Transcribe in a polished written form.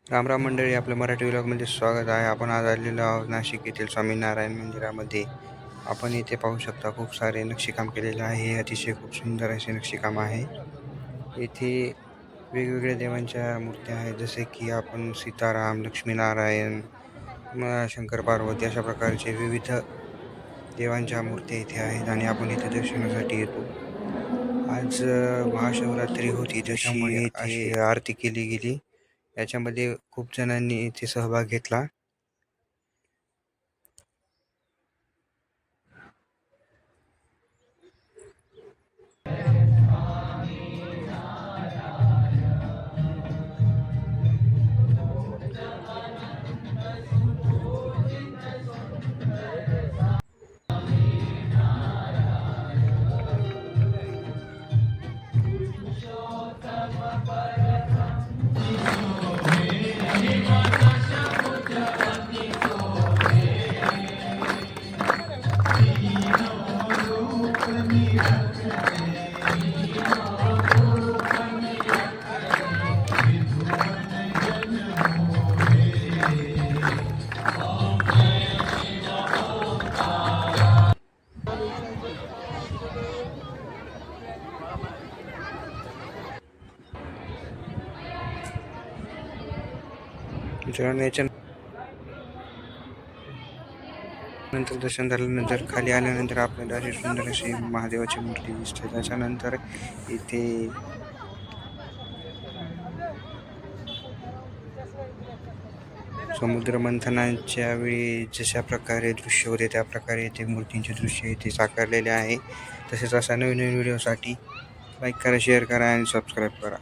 रामराम मंडळी, आपल्या मराठी व्लॉगमध्ये स्वागत आहे. आपण आज आलेलो आहोत नाशिक येथील स्वामीनारायण मंदिरामध्ये. आपण इथे पाहू शकता खूप सारे नक्षीकाम केलेले आहे. हे अतिशय खूप सुंदर असे नक्षीकाम आहे. येथे वेगवेगळ्या देवांच्या मूर्त्या आहेत, जसे की आपण सीताराम, लक्ष्मीनारायण, शंकर पार्वती अशा प्रकारचे विविध देवांच्या मूर्त्या इथे आहेत आणि आपण इथे दर्शनासाठी येतो. आज महाशिवरात्री होती, त्याच्यामुळे इथे आरती केली गेली. याच्यामध्ये खूप जणांनी इथे सहभाग घेतला. याच्या नंतर दर्शन झाल्यानंतर खाली आल्यानंतर आपल्याला अशी सुंदर अशी महादेवाची मूर्ती दिसते. त्याच्यानंतर इथे समुद्र मंथनाच्या वेळी जशा प्रकारे दृश्य होते त्या प्रकारे इथे मूर्तींचे दृश्य इथे साकारलेले आहे. तसेच अशा नवीन नवीन व्हिडिओसाठी लाईक करा, शेअर करा आणि सबस्क्राईब करा.